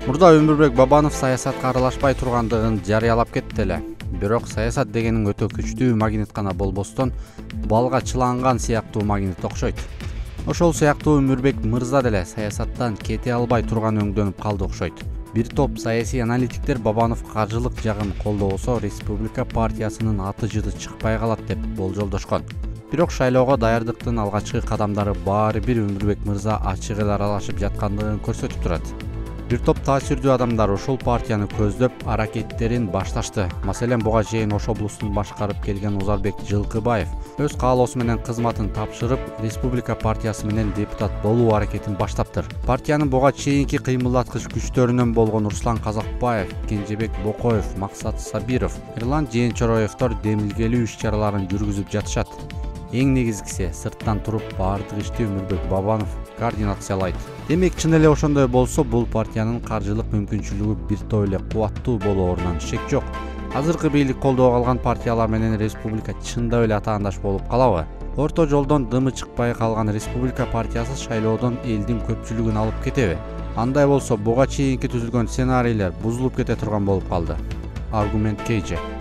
Мурда Өмүрбек Бабанов саясатка аралашпай тургандыгын жарыялап кетти эле. Бирок саясат дегенин өтө күчтүү магнит гана болбостон, балга чыланган сыяктуу магнит окшойт. Ошол сыяктуу Өмүрбек мырза деле саясаттан кете албай турган өңдөнүп калды окшойт. Бир топ саясий аналитиктер Бабанов каржылык жагын колдобосо Республика партиясынын аты жыты чыкпай калат деп болжолдошкон. Бирок шайлоого даярдыктын алгачкы кадамдары баары бир Өмүрбек мырза ачык эле аралашып жаткандыгын көрсөтүп турат. Бир топ таасирдүү адамдар ошол партияны көздөп аракеттерин башташты. Маселен, буга чейин Ош облустун башкарып келген Узарбек Жылкыбаев өз каалоосу менен кызматын тапшырып, Республика партиясы менен депутат болуу аракетин баштаптыр. Партиянын буга чейинки кыймылдаткыч күчтөрүнөн болгон Руслан Казакбаев, Кенжебек Бокоев, Максат Сабиров, Эрлан Жээнчороевдор демилгелүү иш-чараларын жүргүзүп жатышат. Эң негизгиси, сырттан туруп баардык ишти Өмүрбек Бабанов координациялайт. Демек, чын эле ошондой болсо, бул партиянын каржылык мүмкүнчүлүгү бир топ эле кубаттуу болоорунан шек жок. Азыркы бийлик колдоо алган партиялар менен республика чындап эле атаандаш болуп калабы? Орто жолдон дымы чыкпай калган Республика партиясы шайлоодон элдин көпчүлүгүн алып кетеби? Андай болсо, буга чейинки түзүлгөн сценарийлер бузулуп кете турган болуп калды. Аргумент KJ.